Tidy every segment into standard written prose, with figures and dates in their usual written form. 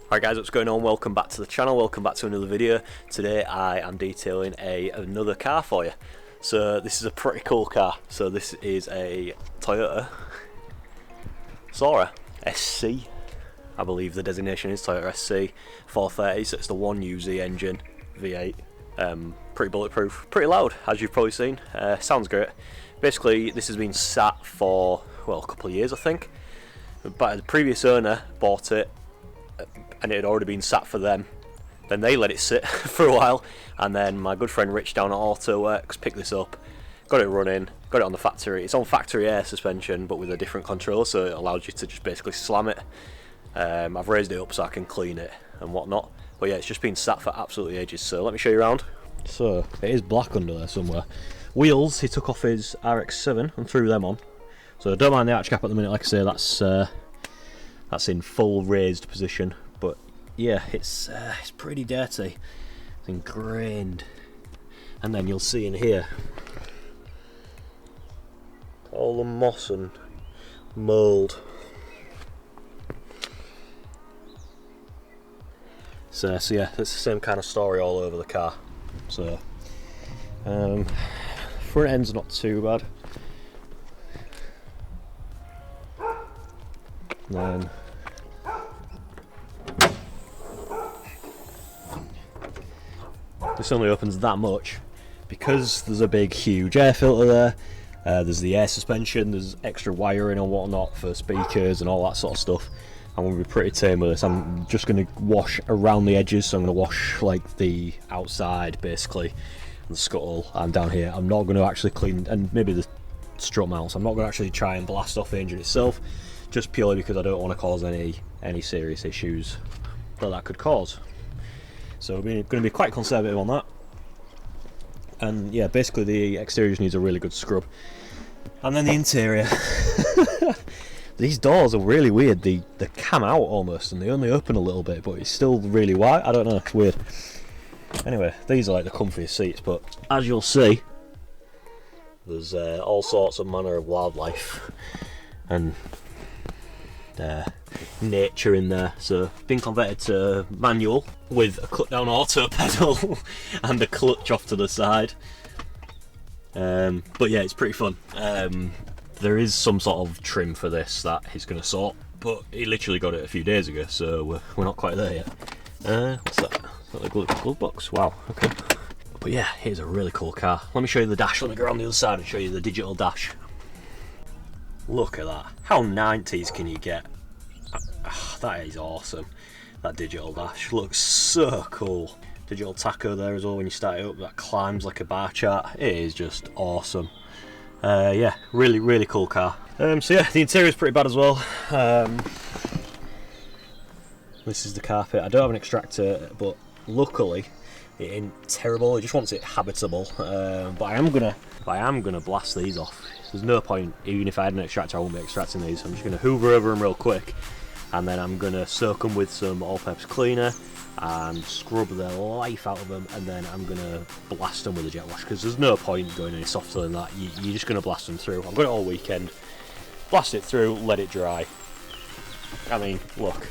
Alright guys, what's going on? Welcome back to the channel, welcome back to another video. Today I am detailing another car for you. So this is a pretty cool car. So this is a Toyota Soarer SC. I believe the designation is Toyota SC 430, so it's the 1UZ engine V8. Pretty bulletproof, pretty loud, as you've probably seen. Sounds great. Basically this has been sat for, well, a couple of years I think. But the previous owner bought it and it had already been sat for them. Then they let it sit for a while, and then my good friend Rich down at AutoWorks picked this up, got it running, got it on the factory. It's on factory air suspension but with a different control, so it allows you to just basically slam it. I've raised it up so I can clean it and whatnot, but yeah, it's just been sat for absolutely ages. So let me show you around. So it is black under there somewhere. Wheels, he took off his RX-7 and threw them on, so don't mind the arch cap at the minute. Like I say, that's in full raised position, but yeah, it's pretty dirty. It's ingrained, and then you'll see in here all the moss and mould. So yeah, it's the same kind of story all over the car. So front end's not too bad. Then this only opens that much because there's a big huge air filter there. There's the air suspension, there's extra wiring and whatnot for speakers and all that sort of stuff. I'm going to be pretty tame with this. I'm just going to wash around the edges, so I'm going to wash like the outside basically, and the scuttle, and down here. I'm not going to actually clean, and maybe the strut mounts. I'm not going to actually try and blast off the engine itself, just purely because I don't want to cause any serious issues that could cause. So we're going to be quite conservative on that. And yeah, basically the exterior just needs a really good scrub. And then the interior. These doors are really weird. They cam out almost, and they only open a little bit, but it's still really wide. I don't know, it's weird. Anyway, these are like the comfiest seats, but as you'll see, there's all sorts of manner of wildlife and nature in there. So been converted to manual with a cut down auto pedal and a clutch off to the side. But yeah, it's pretty fun. There is some sort of trim for this that he's going to sort, but he literally got it a few days ago, so we're not quite there yet. What's that? Is that the glove box? Wow, okay. But yeah, here's a really cool car. Let me show you the dash. Let me go around the other side and show you the digital dash. Look at that. How 90s can you get? That is awesome. That digital dash looks so cool. Digital tacho there as well when you start it up. That climbs like a bar chart. It is just awesome. Yeah, really cool car. So yeah, the interior is pretty bad as well. This is the carpet. I don't have an extractor, but luckily it ain't terrible. It just wants it habitable. But I am gonna blast these off. There's no point, even if I had an extractor, I won't be extracting these. I'm just gonna hoover over them real quick, and then I'm gonna soak them with some all-purpose cleaner and scrub the life out of them, and then I'm gonna blast them with a jet wash, because there's no point going any softer than that. You're just gonna blast them through. I've got it all weekend. Blast it through, let it dry. I mean, look,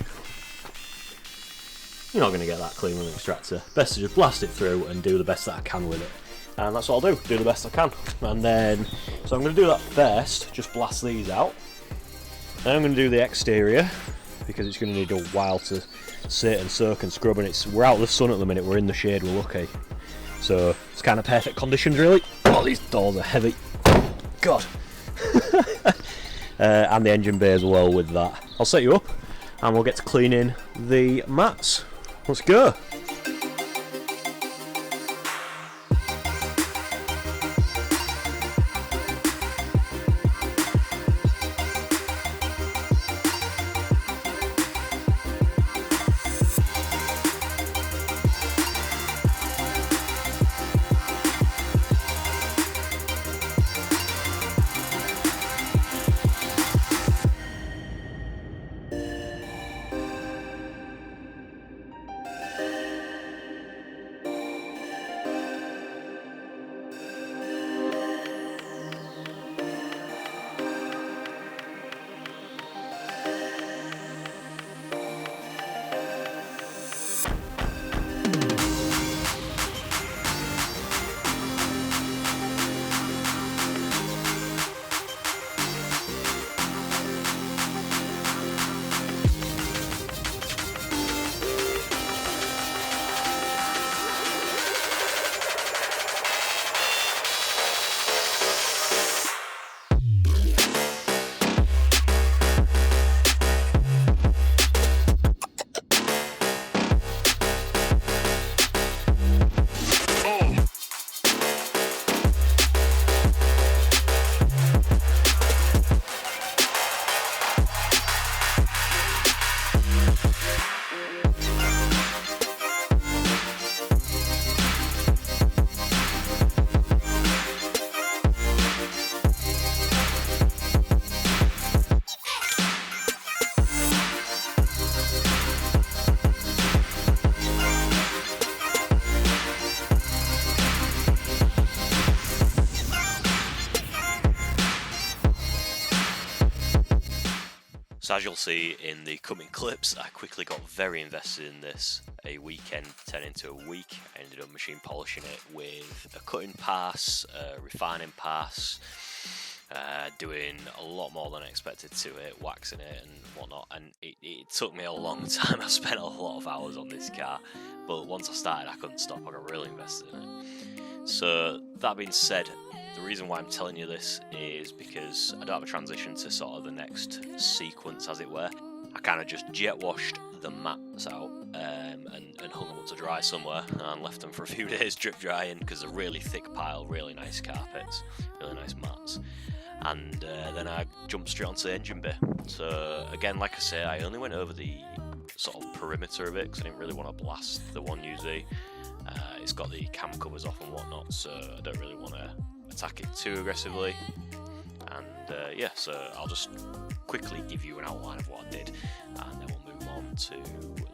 you're not gonna get that clean with an extractor. Best to just blast it through and do the best that I can with it. And that's what I'll do the best I can. And then, so I'm gonna do that first, just blast these out. Then I'm gonna do the exterior, because it's gonna need a while to sit and soak and scrub, and we're out of the sun at the minute, we're in the shade, we're lucky. So it's kind of perfect conditions really. Oh, these doors are heavy. God. And the engine bay as well with that. I'll set you up and we'll get to cleaning the mats. Let's go. So as you'll see in the coming clips, I quickly got very invested in this. A weekend turned into a week. I ended up machine polishing it with a cutting pass, a refining pass, doing a lot more than I expected to it, waxing it and whatnot, and it took me a long time. I spent a lot of hours on this car, but once I started I couldn't stop. I got really invested in it. So that being said, the reason why I'm telling you this is because I don't have a transition to sort of the next sequence, as it were. I kind of just jet washed the mats out and hung them up to dry somewhere and left them for a few days drip drying, because they're really thick pile, really nice carpets, really nice mats. And then I jumped straight onto the engine bay. So again, like I say, I only went over the sort of perimeter of it because I didn't really want to blast the 1UZ. It's got the cam covers off and whatnot, so I don't really want to attack it too aggressively. And yeah, so I'll just quickly give you an outline of what I did, and then we'll move on to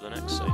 the next scene.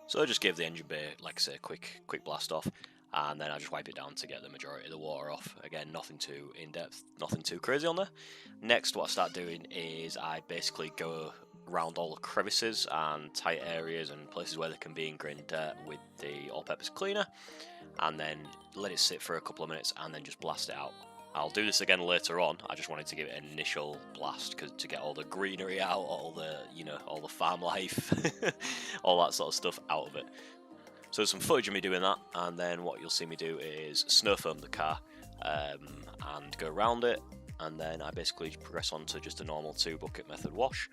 So I just gave the engine bay, like I say, a quick blast off, and then I just wipe it down to get the majority of the water off. Again, nothing too in-depth, nothing too crazy on there. Next, what I start doing is I basically go around all the crevices and tight areas and places where there can be ingrained dirt with the all-purpose cleaner, and then let it sit for a couple of minutes and then just blast it out. I'll do this again later on. I just wanted to give it an initial blast to get all the greenery out, all the, you know, all the farm life, all that sort of stuff out of it. So there's some footage of me doing that, and then what you'll see me do is snow foam the car and go around it, and then I basically progress on to just a normal 2-bucket method wash,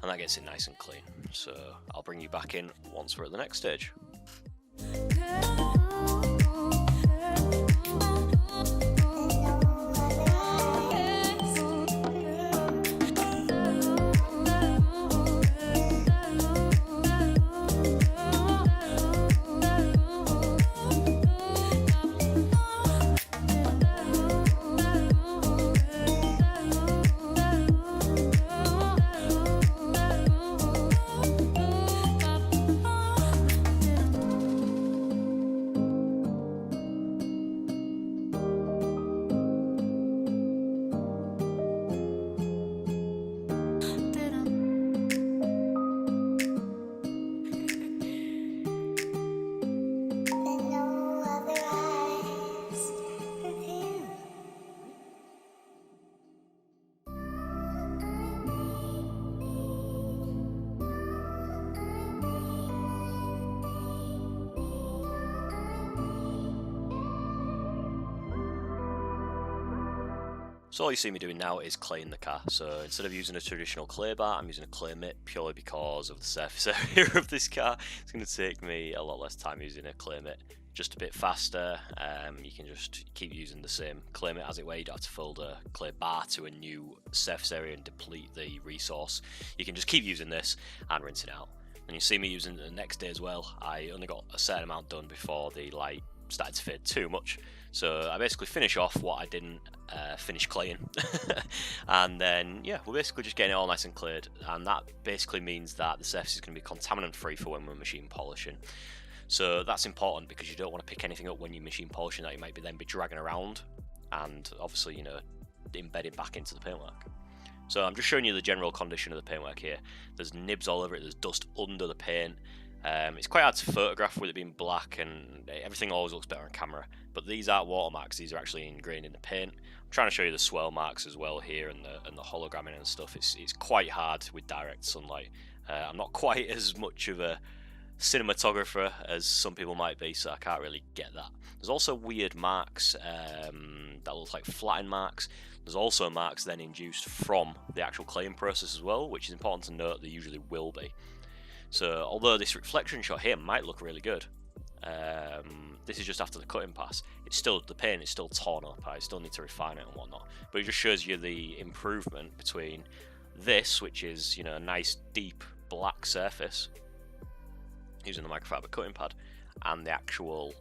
and that gets it nice and clean. So I'll bring you back in once we're at the next stage. So all you see me doing now is claying the car. So instead of using a traditional clay bar, I'm using a clay mitt purely because of the surface area of this car. It's going to take me a lot less time using a clay mitt, just a bit faster. You can just keep using the same clay mitt as it were. You don't have to fold a clay bar to a new surface area and deplete the resource. You can just keep using this and rinse it out. And you see me using it the next day as well. I only got a certain amount done before the light started to fade too much. So I basically finish off what I didn't finish claying. And then, yeah, we're basically just getting it all nice and cleared. And that basically means that the surface is going to be contaminant free for when we're machine polishing. So that's important because you don't want to pick anything up when you're machine polishing that you might then be dragging around and obviously, you know, embedding back into the paintwork. So I'm just showing you the general condition of the paintwork here. There's nibs all over it, there's dust under the paint. It's quite hard to photograph with it being black, and everything always looks better on camera. But these aren't watermarks, these are actually ingrained in the paint. I'm trying to show you the swirl marks as well here and the hologramming and stuff. It's quite hard with direct sunlight. I'm not quite as much of a cinematographer as some people might be, so I can't really get that. There's also weird marks that look like flattened marks. There's also marks then induced from the actual claying process as well, which is important to note. They usually will be. So although this reflection shot here might look really good, this is just after the cutting pass. It's still, the paint is still torn up. I still need to refine it and whatnot. But it just shows you the improvement between this, which is, you know, a nice deep black surface using the microfiber cutting pad, and the actual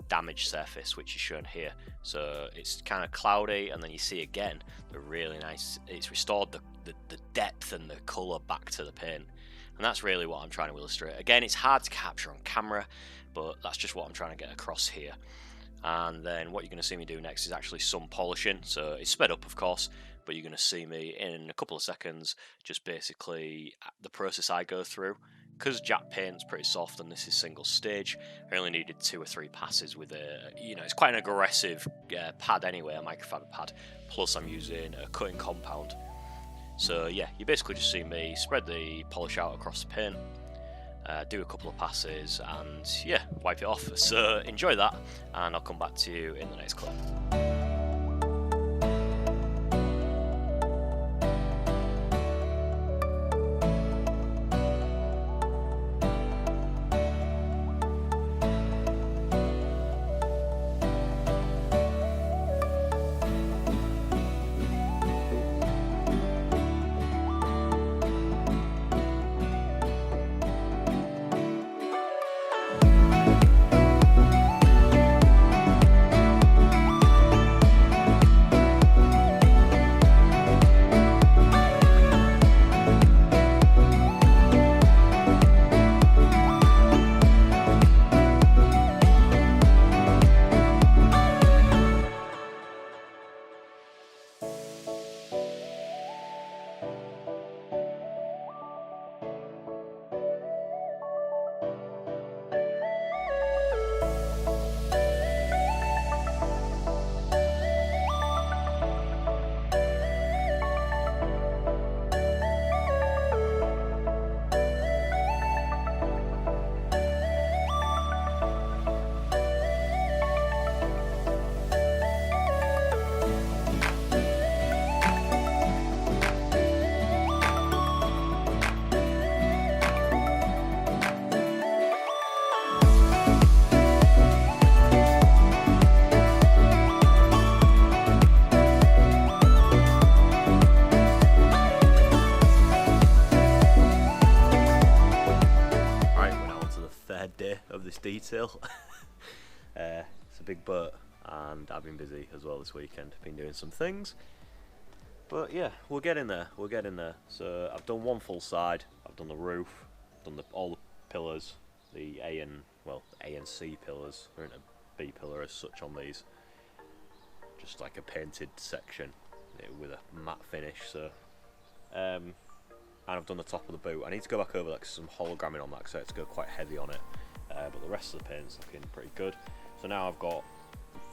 damaged surface, which is shown here. So it's kind of cloudy, and then you see again the really nice, it's restored the depth and the colour back to the paint. And that's really what I'm trying to illustrate. Again, it's hard to capture on camera, but that's just what I'm trying to get across here. And then what you're going to see me do next is actually some polishing. So it's sped up, of course, but you're going to see me in a couple of seconds just basically the process I go through. Because Jack paint's pretty soft and this is single stage, I only needed 2 or 3 passes with a, you know, it's quite an aggressive pad anyway, a microfiber pad, plus I'm using a cutting compound. So yeah, you basically just see me spread the polish out across the paint, do a couple of passes, and yeah, wipe it off. So enjoy that, and I'll come back to you in the next clip. This detail. It's a big boat, and I've been busy as well this weekend, been doing some things, but yeah, we're getting there, So I've done one full side, I've done the roof, done all the pillars, the A and C pillars. There isn't a B pillar as such on these, just like a painted section with a matte finish. So and I've done the top of the boot. I need to go back over that because some hologramming on that, because I had to go quite heavy on it. But the rest of the paint's looking pretty good. So now I've got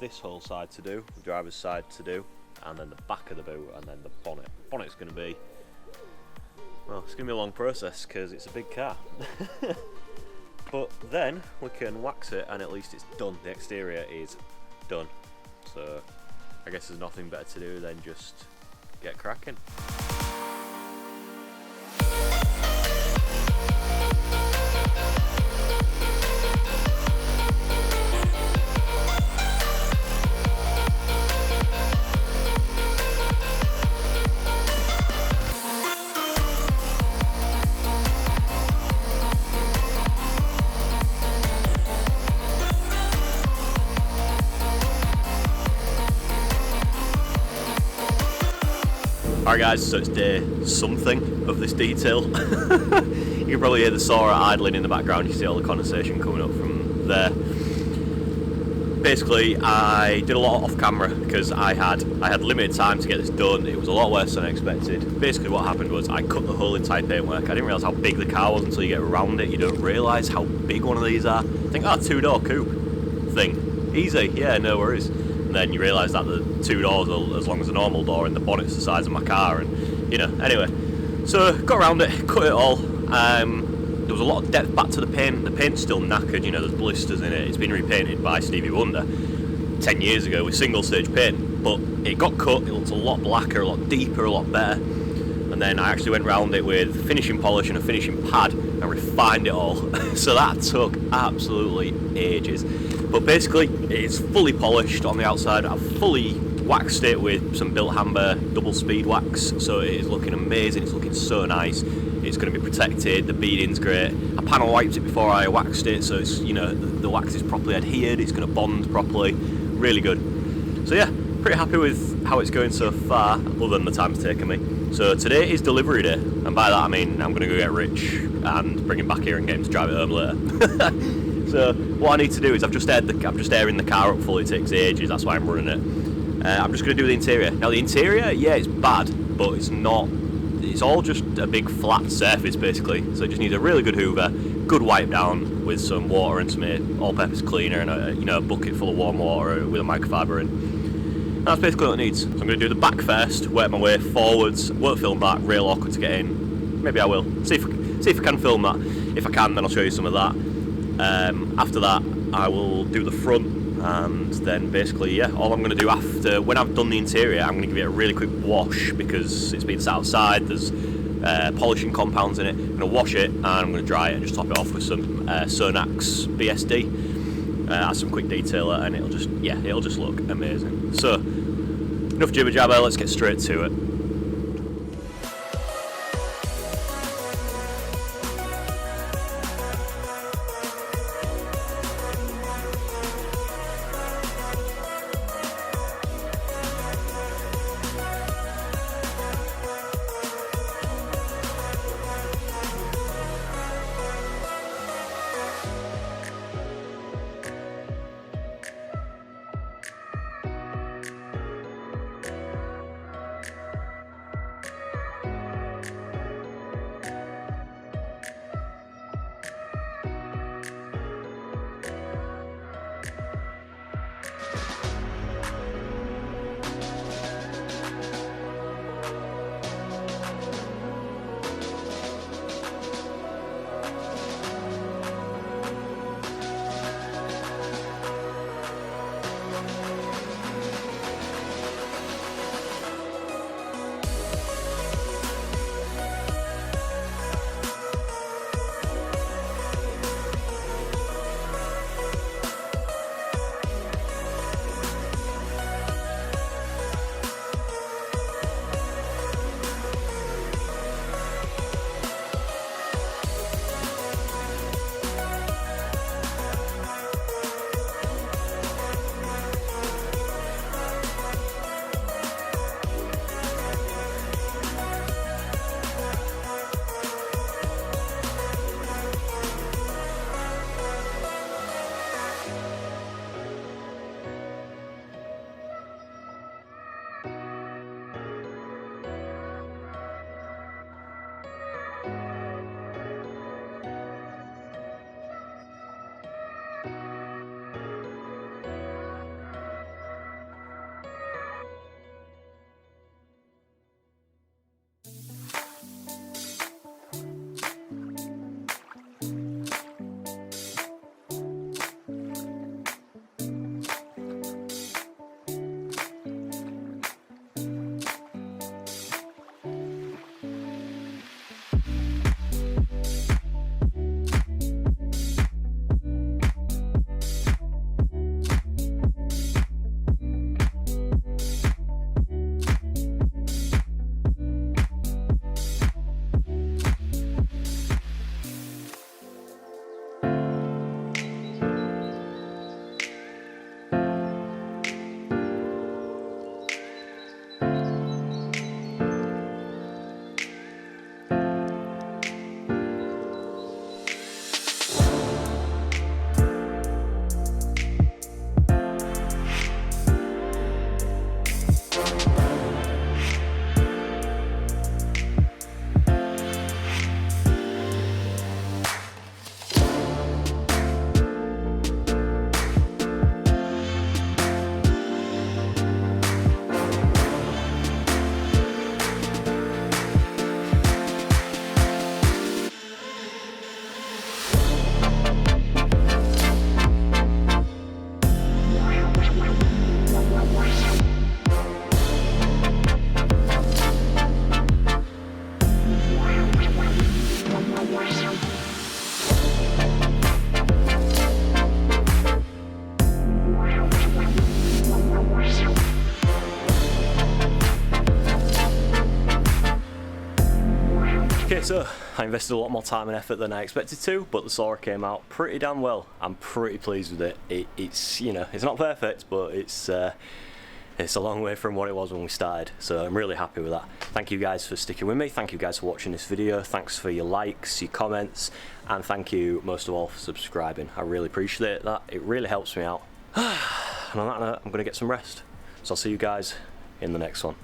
this whole side to do, the driver's side to do, and then the back of the boot, and then the bonnet. The bonnet's going to be, well, it's going to be a long process because it's a big car. But then we can wax it, and at least it's done. The exterior is done. So I guess there's nothing better to do than just get cracking. Alright guys, so it's day something of this detail. You can probably hear the Soarer idling in the background. You see all the condensation coming up from there. Basically, I did a lot off camera because I had limited time to get this done. It was a lot worse than I expected. Basically what happened was I cut the whole entire paintwork. I didn't realise how big the car was until you get around it. You don't realise how big one of these are. I think, oh, 2-door coupe thing. Easy, yeah, no worries. And then you realise that the 2 doors are as long as a normal door, and the bonnet's the size of my car, and you know, anyway. So got around it, cut it all. There was a lot of depth back to the paint. The paint's still knackered, you know, there's blisters in it. It's been repainted by Stevie Wonder 10 years ago with single stage paint, but it got cut, it looked a lot blacker, a lot deeper, a lot better. And then I actually went round it with finishing polish and a finishing pad and refined it all. So that took absolutely ages. But basically, it's fully polished on the outside. I've fully waxed it with some Built Hamber double speed wax, so it is looking amazing. It's looking so nice. It's going to be protected. The beading's great. I panel wiped it before I waxed it, so it's, you know, the wax is properly adhered. It's going to bond properly. Really good. So yeah, pretty happy with how it's going so far, other than the time it's taken me. So today is delivery day, and by that I mean I'm going to go get Rich and bring him back here and get him to drive it home later. So what I need to do is I'm just airing the car up fully. It takes ages. That's why I'm running it. I'm just going to do the interior. Now the interior, yeah, it's bad, but it's not. It's all just a big flat surface basically. So it just needs a really good hoover, good wipe down with some water and some all-purpose cleaner and a bucket full of warm water with a microfiber in. And that's basically what it needs. So I'm going to do the back first, work my way forwards. Won't film that, real awkward to get in. Maybe I will. See if I can film that. If I can, then I'll show you some of that. After that, I will do the front. And then basically, yeah, all I'm going to do after, when I've done the interior, I'm going to give it a really quick wash because it's been sat outside, there's polishing compounds in it. I'm going to wash it and I'm going to dry it and just top it off with some Sonax BSD, add some quick detailer, and it'll just look amazing. So, enough jibber jabber, let's get straight to it. I invested a lot more time and effort than I expected to, but the Soarer came out pretty damn well. I'm pretty pleased with it. It's, you know, it's not perfect, but it's a long way from what it was when we started, so I'm really happy with that. Thank you guys for sticking with me, thank you guys for watching this video, thanks for your likes, your comments, and thank you most of all for subscribing. I really appreciate that, it really helps me out. And on that note, I'm going to get some rest, so I'll see you guys in the next one.